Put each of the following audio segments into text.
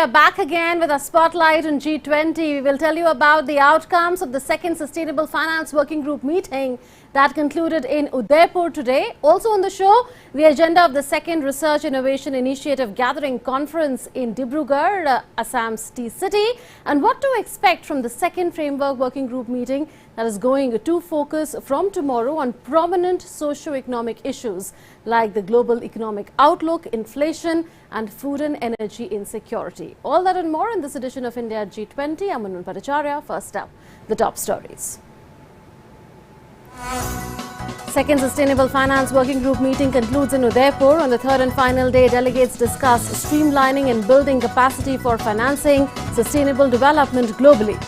are back again with a spotlight on G20. We will tell you about the outcomes of the second Sustainable Finance Working Group meeting that concluded in Udaipur today. Also on the show, the agenda of the second Research Innovation Initiative Gathering Conference in Dibrugarh, Assam's tea city, and what to expect from the second Framework Working Group meeting that is going to focus from tomorrow on prominent socio-economic issues like the global economic outlook, inflation and food and energy insecurity. All that and more in this edition of India at G20. I'm Manun Paracharya. First up, the top stories. Second Sustainable Finance Working Group meeting concludes in Udaipur. On the third and final day, delegates discuss streamlining and building capacity for financing sustainable development globally.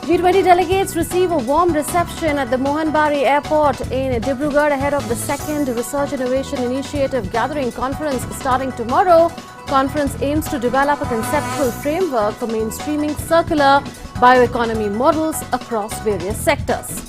G20 delegates receive a warm reception at the Mohanbari Airport in Dibrugarh ahead of the second Research Innovation Initiative Gathering Conference starting tomorrow. Conference aims to develop a conceptual framework for mainstreaming circular bioeconomy models across various sectors.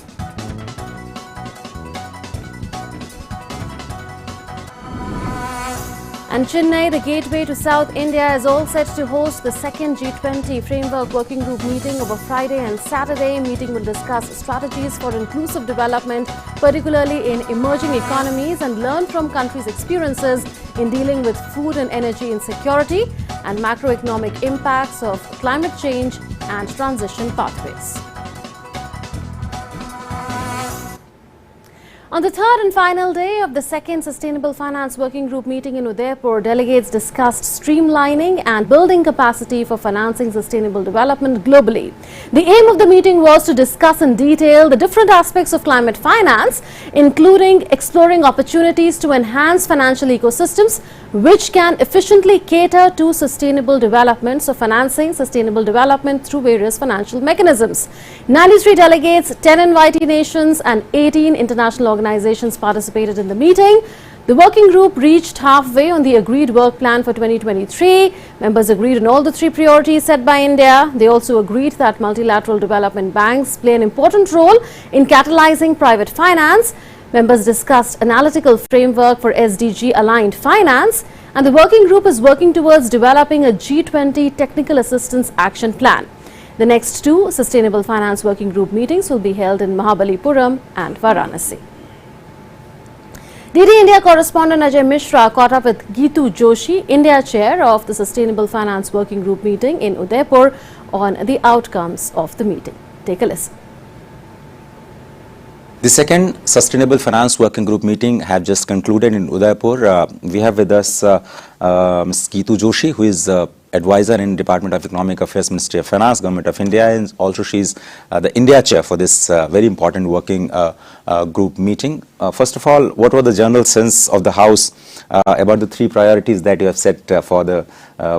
And Chennai, the gateway to South India, is all set to host the second G20 Framework Working Group meeting over Friday and Saturday. Meeting will discuss strategies for inclusive development, particularly in emerging economies, and learn from countries' experiences in dealing with food and energy insecurity and macroeconomic impacts of climate change and transition pathways. On the third and final day of the second Sustainable Finance Working Group meeting in Udaipur, delegates discussed streamlining and building capacity for financing sustainable development globally. The aim of the meeting was to discuss in detail the different aspects of climate finance, including exploring opportunities to enhance financial ecosystems which can efficiently cater to sustainable development, so financing sustainable development through various financial mechanisms. 93 delegates, 10 invitee nations and 18 international organizations participated in the meeting. The working group reached halfway on the agreed work plan for 2023. Members agreed on all the three priorities set by India. They also agreed that multilateral development banks play an important role in catalyzing private finance. Members discussed analytical framework for SDG-aligned finance, and the working group is working towards developing a G20 technical assistance action plan. The next two Sustainable Finance Working Group meetings will be held in Mahabalipuram and Varanasi. DD India correspondent Ajay Mishra caught up with Geetu Joshi, India chair of the Sustainable Finance Working Group meeting in Udaipur, on the outcomes of the meeting. Take a listen. The second Sustainable Finance Working Group meeting have just concluded in Udaipur. We have with us Ms. Geetu Joshi, who is advisor in Department of Economic Affairs, Ministry of Finance, Government of India, and also she is the India chair for this very important working group meeting. First of all, what was the general sense of the House about the three priorities that you have set for the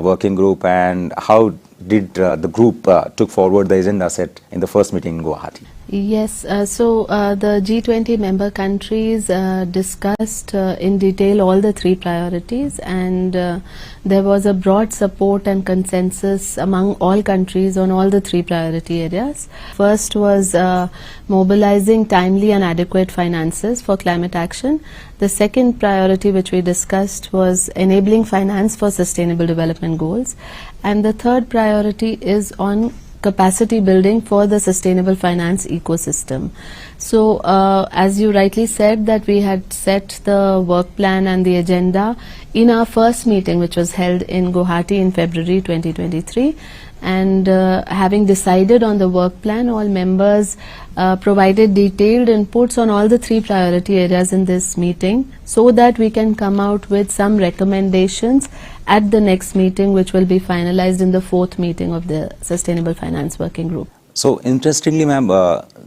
working group, and how did the group took forward the agenda set in the first meeting in Guwahati? Yes, the G20 member countries discussed in detail all the three priorities, and there was a broad support and consensus among all countries on all the three priority areas. First was mobilizing timely and adequate finances for climate action. The second priority which we discussed was enabling finance for sustainable development goals, and the third priority is on capacity building for the sustainable finance ecosystem. So as you rightly said, that we had set the work plan and the agenda in our first meeting, which was held in Guwahati in February 2023, and having decided on the work plan, all members provided detailed inputs on all the three priority areas in this meeting, so that we can come out with some recommendations at the next meeting, which will be finalized in the fourth meeting of the Sustainable Finance Working Group. So interestingly, ma'am,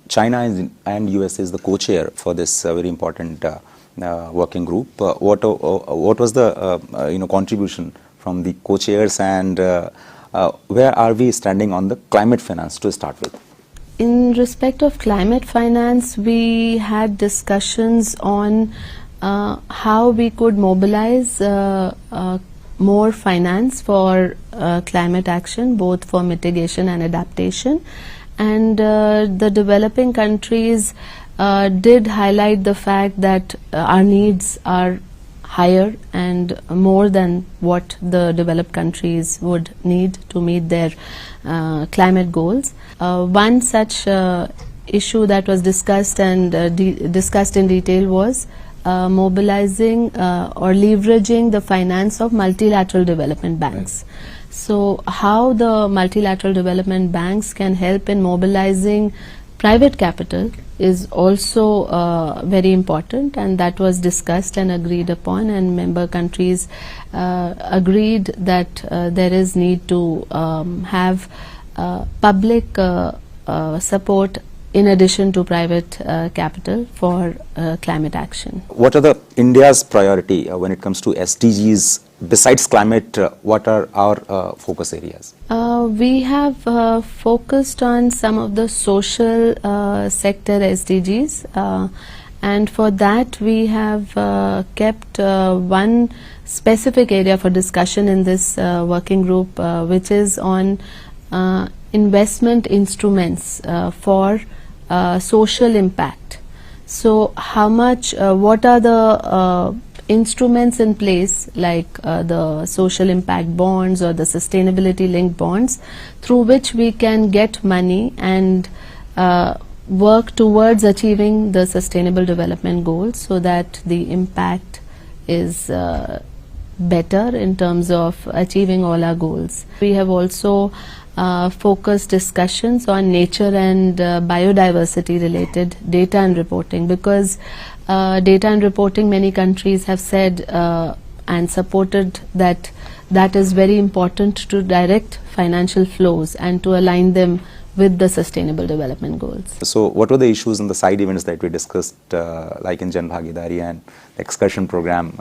China and US is the co-chair for this very important working group. What was the contribution from the co-chairs, and where are we standing on the climate finance to start with? In respect of climate finance, we had discussions on how we could mobilize more finance for climate action, both for mitigation and adaptation. And the developing countries did highlight the fact that our needs are higher and more than what the developed countries would need to meet their climate goals. One such issue that was discussed and discussed in detail was mobilizing or leveraging the finance of multilateral development banks. So how the multilateral development banks can help in mobilizing private capital is also very important, and that was discussed and agreed upon, and member countries agreed that there is need to have public support in addition to private capital for climate action. What are the India's priority when it comes to SDGs? Besides climate, what are our focus areas? We have focused on some of the social sector SDGs, and for that we have kept one specific area for discussion in this working group, which is on investment instruments for social impact. So how much, what are the instruments in place, like the social impact bonds or the sustainability linked bonds, through which we can get money and work towards achieving the sustainable development goals, so that the impact is better in terms of achieving all our goals. We have also focused discussions on nature and biodiversity related data and reporting, because data and reporting, many countries have said and supported that that is very important to direct financial flows and to align them with the sustainable development goals. So what were the issues in the side events that we discussed, like in Jan Bhagidari and the excursion program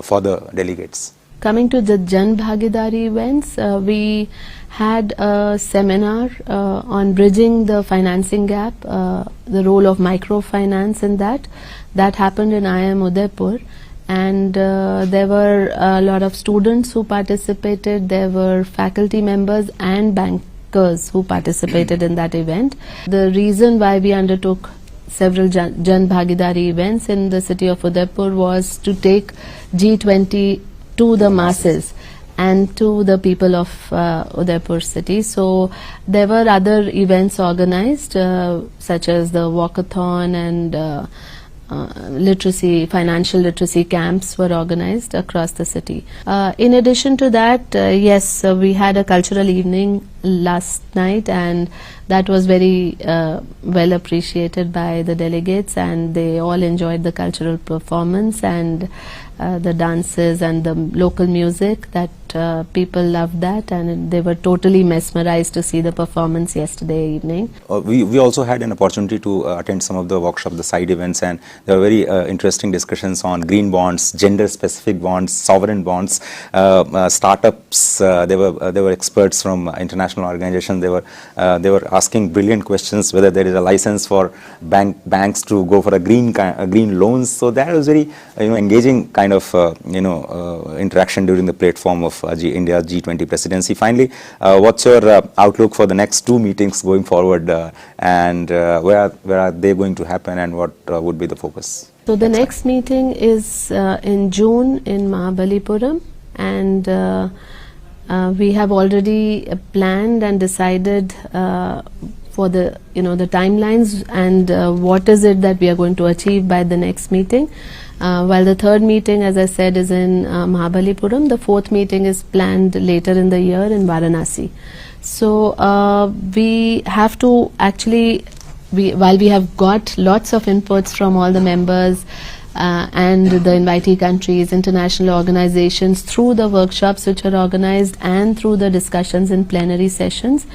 for the delegates? Coming to the Jan Bhagidari events, we had a seminar on bridging the financing gap, the role of microfinance in that. That happened in IIM Udaipur, and there were a lot of students who participated, there were faculty members and bankers who participated in that event. The reason why we undertook several Jan Bhagidari events in the city of Udaipur was to take G20 to the masses and to the people of Udaipur city. So there were other events organized, such as the walkathon and literacy, financial literacy camps were organized across the city. In addition to that, yes, we had a cultural evening last night, and that was very well appreciated by the delegates, and they all enjoyed the cultural performance and the dances and the local music. That people loved that, and they were totally mesmerized to see the performance yesterday evening. We also had an opportunity to attend some of the workshops, the side events, and there were very interesting discussions on green bonds, gender specific bonds, sovereign bonds, startups. There were experts from international organizations. They were asking brilliant questions, whether there is a license for banks to go for a green loans. So that was very engaging kind of interaction during the platform of India's G20 presidency. Finally, what's your outlook for the next two meetings going forward, and where are they going to happen, and what would be the focus? So the next meeting is in June in Mahabalipuram, and we have already planned and decided for the the timelines and what is it that we are going to achieve by the next meeting. While the third meeting, as I said, is in Mahabalipuram, the fourth meeting is planned later in the year in Varanasi. So we have to actually, while we have got lots of inputs from all the members and the invitee countries, international organizations, through the workshops which are organized and through the discussions in plenary sessions,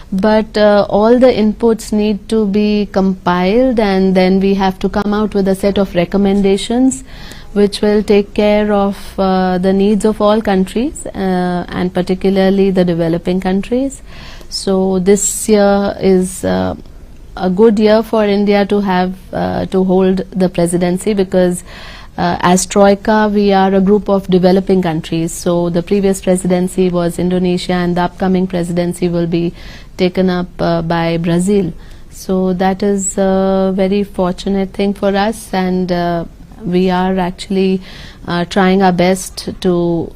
but all the inputs need to be compiled, and then we have to come out with a set of recommendations which will take care of the needs of all countries and particularly the developing countries. So this year is a good year for India to have to hold the presidency, because as Troika we are a group of developing countries. So the previous presidency was Indonesia, and the upcoming presidency will be taken up by Brazil. So that is a very fortunate thing for us, and we are actually trying our best to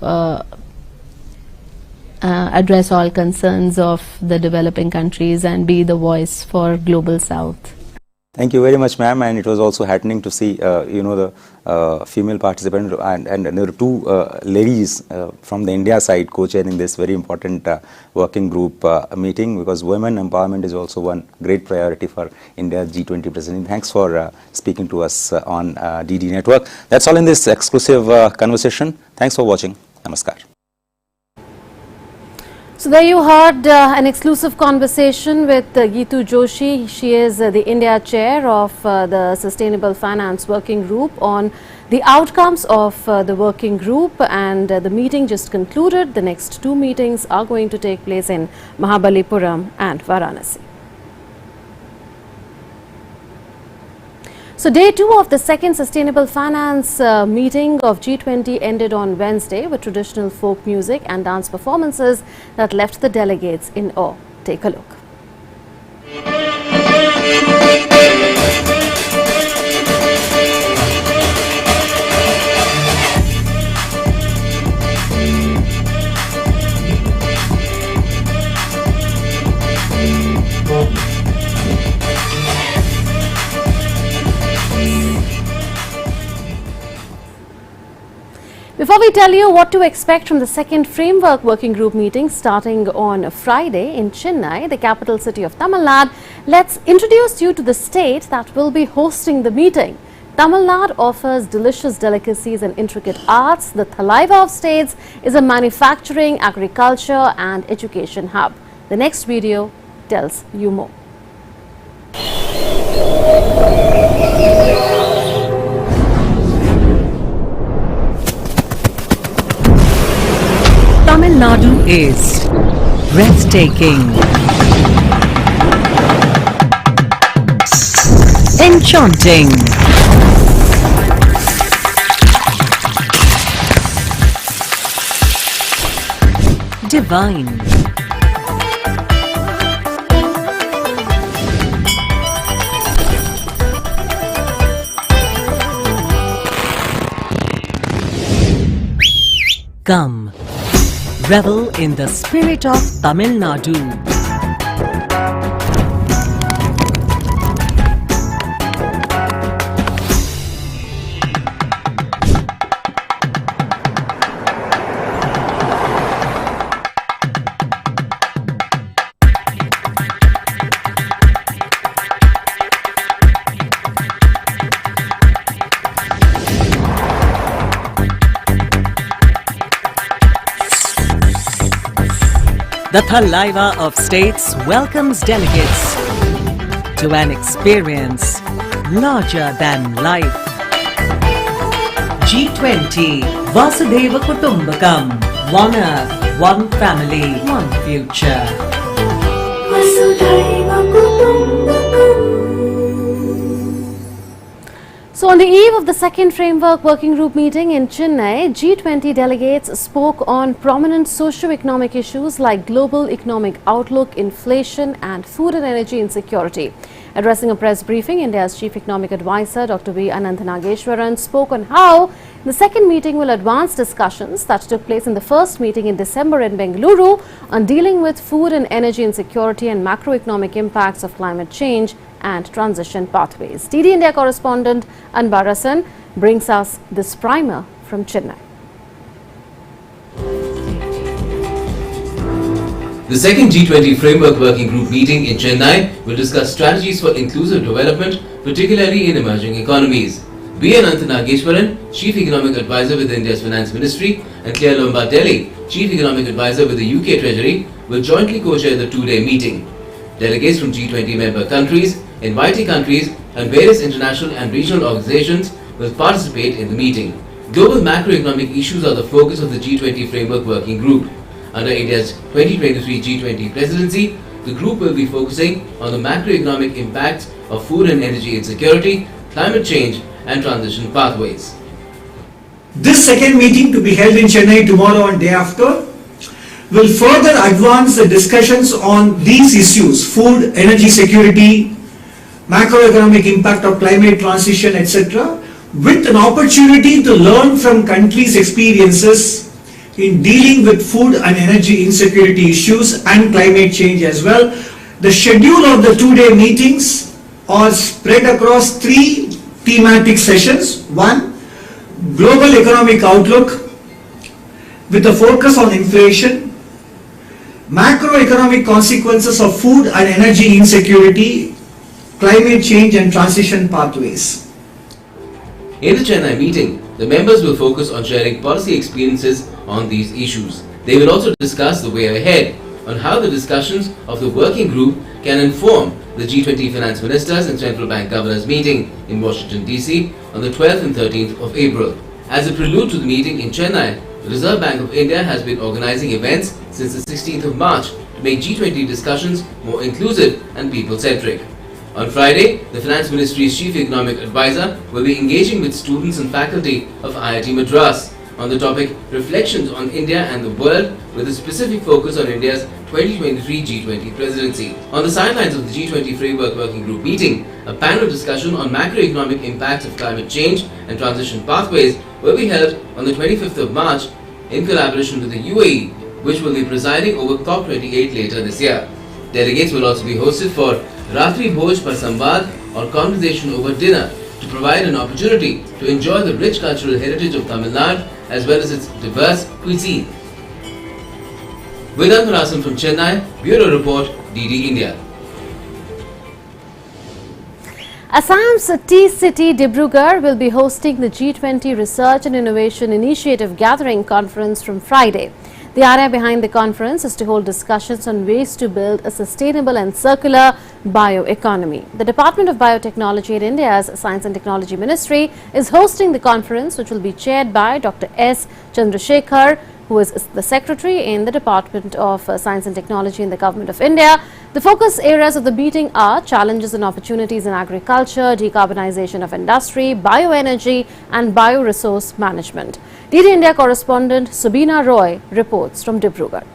address all concerns of the developing countries and be the voice for Global South. Thank you very much, ma'am. And it was also heartening to see, the female participant, and there were two ladies from the India side co-chairing this very important working group meeting, because women empowerment is also one great priority for India's G20 presidency. Thanks for speaking to us on DD Network. That's all in this exclusive conversation. Thanks for watching. Namaskar. So there you heard an exclusive conversation with Geetu Joshi. She is the India chair of the Sustainable Finance Working Group, on the outcomes of the working group, and the meeting just concluded. The next two meetings are going to take place in Mahabalipuram and Varanasi. So day two of the second Sustainable Finance meeting of G20 ended on Wednesday with traditional folk music and dance performances that left the delegates in awe. Take a look. Before we tell you what to expect from the second Framework Working Group meeting starting on Friday in Chennai, the capital city of Tamil Nadu, let's introduce you to the state that will be hosting the meeting. Tamil Nadu offers delicious delicacies and intricate arts. The Thalaiva of States is a manufacturing, agriculture and education hub. The next video tells you more. Tamil Nadu is breathtaking, enchanting, divine, come, revel in the spirit of Tamil Nadu. The Thalaiva of States welcomes delegates to an experience larger than life. G20 Vasudhaiva Kutumbakam. One Earth, one family, one future. Vasudhaiva Kutumbakam. So on the eve of the second Framework Working Group meeting in Chennai, G20 delegates spoke on prominent socio-economic issues like global economic outlook, inflation and food and energy insecurity. Addressing a press briefing, India's Chief Economic Advisor Dr. V. Ananthanageshwaran spoke on how the second meeting will advance discussions that took place in the first meeting in December in Bengaluru on dealing with food and energy insecurity and macroeconomic impacts of climate change and transition pathways. DD India correspondent Anbarasan brings us this primer from Chennai. The second G20 Framework Working Group meeting in Chennai will discuss strategies for inclusive development, particularly in emerging economies. B. Ananthanageshwaran, Chief Economic Advisor with India's Finance Ministry, and Claire Lombardelli, Chief Economic Advisor with the UK Treasury, will jointly co-chair the two-day meeting. Delegates from G20 member countries, invitee countries and various international and regional organizations will participate in the meeting. Global macroeconomic issues are the focus of the G20 Framework Working Group. Under India's 2023 G20 presidency, the group will be focusing on the macroeconomic impacts of food and energy insecurity, climate change and transition pathways. This second meeting to be held in Chennai tomorrow and day after will further advance the discussions on these issues: food, energy security, macroeconomic impact of climate transition, etc., with an opportunity to learn from countries' experiences in dealing with food and energy insecurity issues and climate change as well. The schedule of the two-day meetings are spread across 3 thematic sessions. 1, global economic outlook with a focus on inflation, macroeconomic consequences of food and energy insecurity, climate change and transition pathways. In the Chennai meeting, the members will focus on sharing policy experiences on these issues. They will also discuss the way ahead on how the discussions of the working group can inform the G20 finance ministers and central bank governors meeting in Washington DC on the 12th and 13th of April. As a prelude to the meeting in Chennai, the Reserve Bank of India has been organizing events since the 16th of March to make G20 discussions more inclusive and people-centric. On Friday, the Finance Ministry's Chief Economic Advisor will be engaging with students and faculty of IIT Madras on the topic Reflections on India and the World, with a specific focus on India's 2023 G20 presidency. On the sidelines of the G20 Framework Working Group meeting, a panel discussion on macroeconomic impacts of climate change and transition pathways will be held on the 25th of March in collaboration with the UAE, which will be presiding over COP28 later this year. Delegates will also be hosted for Ratri Bhoj Par Samvad, or conversation over dinner, to provide an opportunity to enjoy the rich cultural heritage of Tamil Nadu as well as its diverse cuisine. Vedant Rasan from Chennai, Bureau Report, DD India. Assam's tea city Dibrugarh will be hosting the G20 Research and Innovation Initiative Gathering Conference from Friday. The idea behind the conference is to hold discussions on ways to build a sustainable and circular bioeconomy. The Department of Biotechnology at India's Science and Technology Ministry is hosting the conference, which will be chaired by Dr. S. Chandrasekhar, who is the Secretary in the Department of Science and Technology in the Government of India. The focus areas of the meeting are challenges and opportunities in agriculture, decarbonization of industry, bioenergy and bioresource management. DD India correspondent Subina Roy reports from Dibrugarh.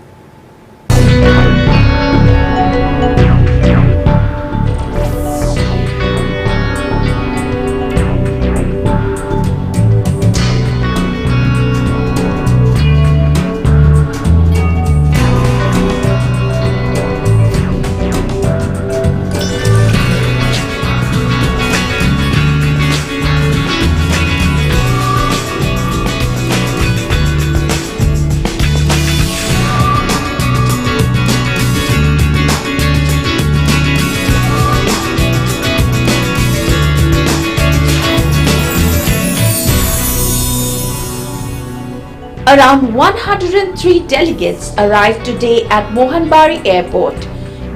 Around 103 delegates arrived today at Mohanbari Airport,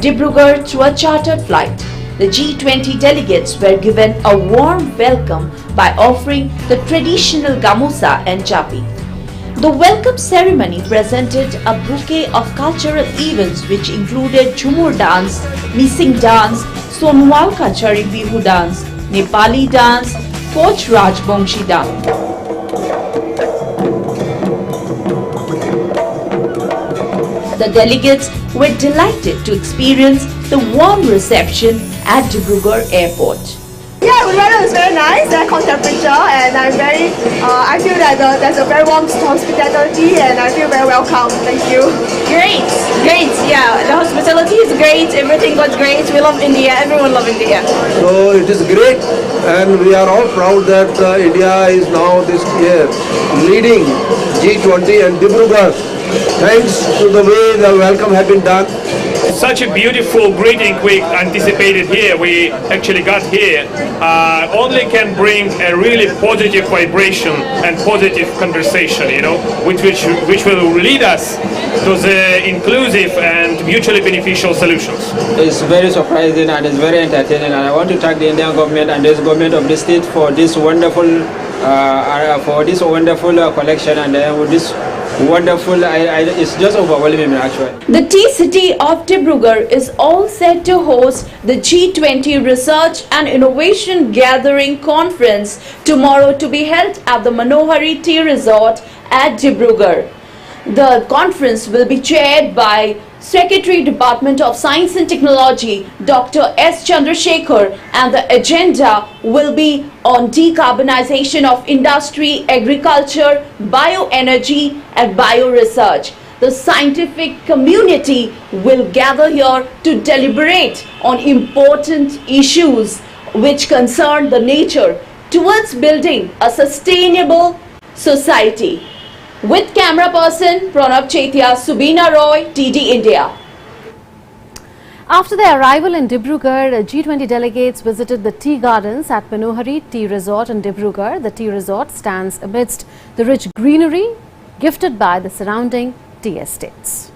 Dibrugarh through a chartered flight. The G20 delegates were given a warm welcome by offering the traditional gamusa and japi. The welcome ceremony presented a bouquet of cultural events which included Jhumur dance, Mising dance, Sonwal Kachari Bihu dance, Nepali dance, Koch Rajbongshi dance. The delegates were delighted to experience the warm reception at Dibrugarh Airport. Yeah, the weather is very nice, aircon temperature, and I feel that there's a very warm hospitality, and I feel very welcome. Thank you. Great. Yeah, the hospitality is great. Everything was great. We love India. Everyone loves India. So it is great, and we are all proud that India is now this year leading G20 and Dibrugarh. Thanks to the way the welcome has been done. Such a beautiful greeting we anticipated here, we actually got here, only can bring a really positive vibration and positive conversation, which will lead us to the inclusive and mutually beneficial solutions. It's very surprising and it's very entertaining, and I want to thank the Indian government and the government of the state for this wonderful collection, and with this wonderful, it's just overwhelming actually. The tea city of Dibrugarh is all set to host the G20 Research and Innovation Gathering Conference tomorrow, to be held at the Manohari Tea Resort at Dibrugarh. The conference will be chaired by Secretary Department of Science and Technology Dr. S. Chandrasekhar, and the agenda will be on decarbonization of industry, agriculture, bioenergy and bioresearch. The scientific community will gather here to deliberate on important issues which concern the nature towards building a sustainable society. With camera person Pranab Chetia, Subina Roy, TD India. After their arrival in Dibrugarh, G20 delegates visited the tea gardens at Manohari Tea Resort in Dibrugarh. The tea resort stands amidst the rich greenery gifted by the surrounding tea estates.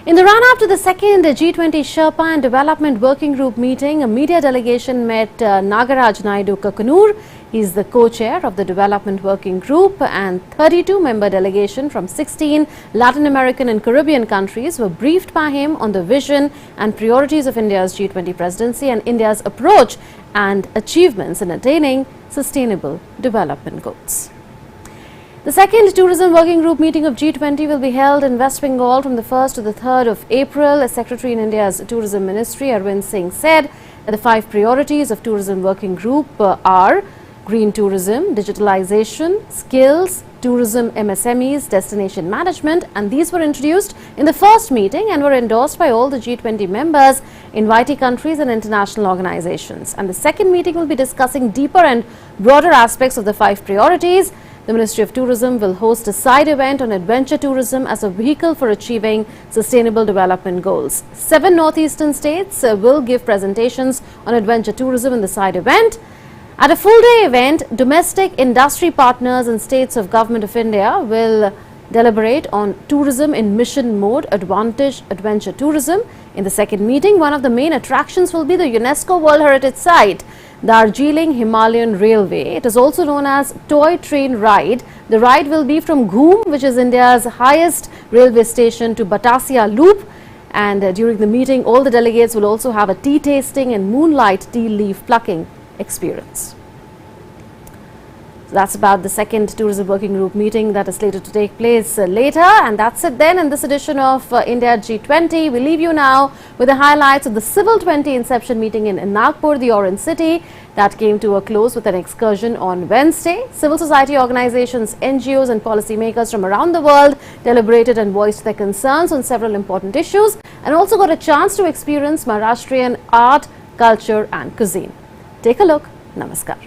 In the run-up to the second G20 Sherpa and Development Working Group meeting, a media delegation met Nagaraj Naidu Kakanur. He is the co-chair of the Development Working Group, and 32-member delegation from 16 Latin American and Caribbean countries were briefed by him on the vision and priorities of India's G20 presidency and India's approach and achievements in attaining sustainable development goals. The second Tourism Working Group meeting of G20 will be held in West Bengal from the 1st to the 3rd of April. A secretary in India's Tourism Ministry, Arvind Singh, said that the 5 priorities of Tourism Working Group are green tourism, digitalization, skills, tourism MSMEs, destination management, and these were introduced in the first meeting and were endorsed by all the G20 members, invitee countries and international organizations. And the second meeting will be discussing deeper and broader aspects of the 5 priorities. The Ministry of Tourism will host a side event on adventure tourism as a vehicle for achieving sustainable development goals. 7 northeastern states will give presentations on adventure tourism in the side event. At a full-day event, domestic industry partners and states of Government of India will deliberate on tourism in mission mode, adventure tourism. In the second meeting, one of the main attractions will be the UNESCO World Heritage Site, Darjeeling Himalayan Railway. It is also known as Toy Train Ride. The ride will be from Ghum, which is India's highest railway station, to Batasia Loop. And during the meeting, all the delegates will also have a tea tasting and moonlight tea leaf plucking experience. So that's about the second Tourism Working Group meeting that is slated to take place later. And that's it then in this edition of India G20. We leave you now with the highlights of the Civil 20 Inception meeting in Nagpur, the Orange City, that came to a close with an excursion on Wednesday. Civil society organizations, NGOs and policymakers from around the world deliberated and voiced their concerns on several important issues, and also got a chance to experience Maharashtrian art, culture and cuisine. Take a look. Namaskar.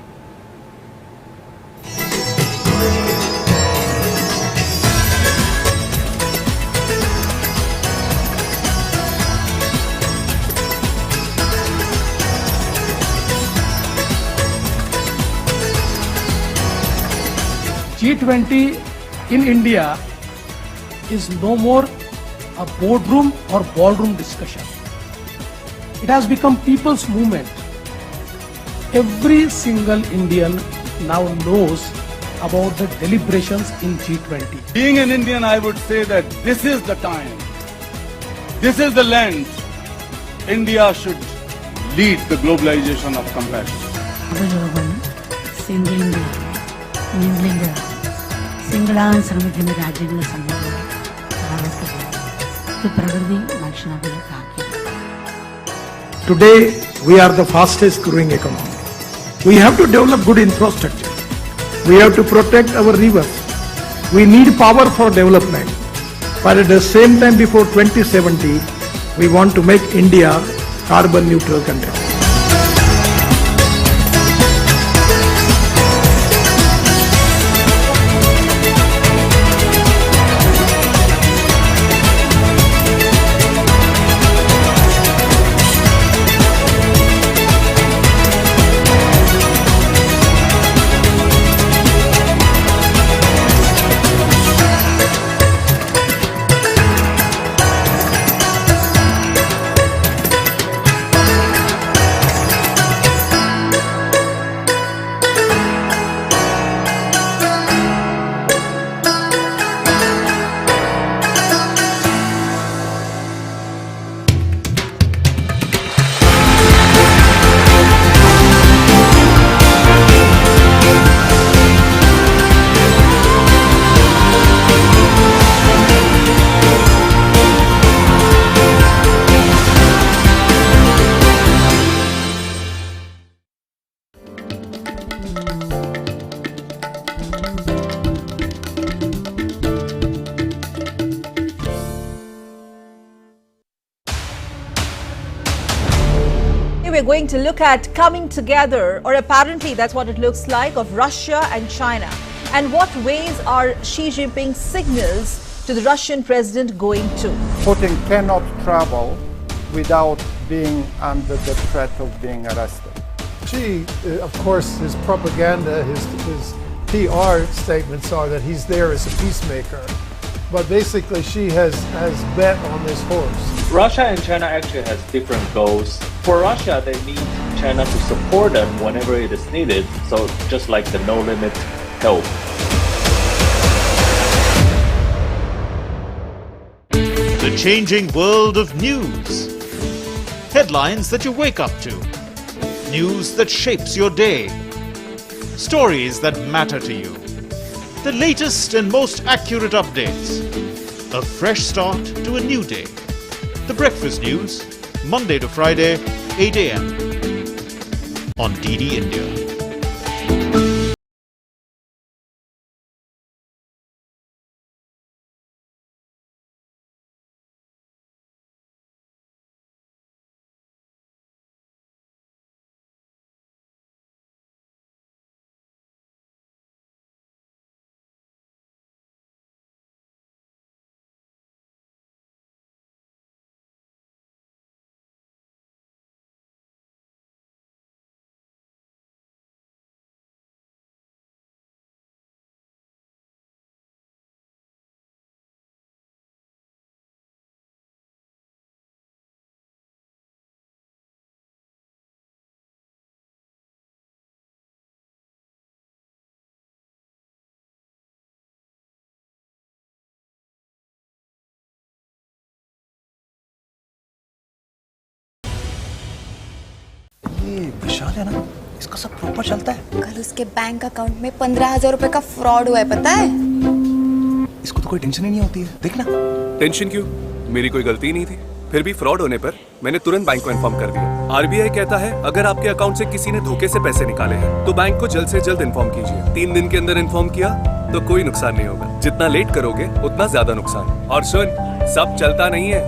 G20 in India is no more a boardroom or ballroom discussion. It has become people's movement. Every single Indian now knows about the deliberations in G20. Being an Indian, I would say that this is the time, this is the lens India should lead the globalization of compassion. Today, we are the fastest growing economy. We have to develop good infrastructure. We have to protect our rivers. We need power for development. But at the same time, before 2070, we want to make India carbon neutral country. we're going to look at coming together, or apparently that's what it looks like, of Russia and China. And what ways are Xi Jinping's signals to the Russian president going to? Putin cannot travel without being under the threat of being arrested. Xi, of course, his propaganda, his PR statements are that he's there as a peacemaker. But basically, Xi has bet on this horse. Russia and China actually has different goals. For Russia, they need China to support them whenever it is needed. So just like the no-limit help. The changing world of news. Headlines that you wake up to. News that shapes your day. Stories that matter to you. The latest and most accurate updates. A fresh start to a new day. The Breakfast News, Monday to Friday, 8 a.m. on DD India. ये विशाल है ना, इसका सब proper चलता है। कल उसके bank account में 15,000 रुपए का फ्रॉड हुआ है, पता है? इसको तो कोई टेंशन ही नहीं होती है, देखना। टेंशन क्यों? मेरी कोई गलती नहीं थी। फिर भी फ्रॉड होने पर मैंने तुरंत बैंक को इन्फॉर्म कर दिया। आरबीआई कहता है अगर आपके अकाउंट से किसी ने धोखे से पैसे निकाले हैं तो बैंक को जल्द से जल्द इन्फॉर्म कीजिए। 3 दिन के अंदर इन्फॉर्म किया तो कोई नुकसान नहीं होगा। जितना लेट करोगे उतना ज्यादा नुकसान। और सुन, सब चलता नहीं है,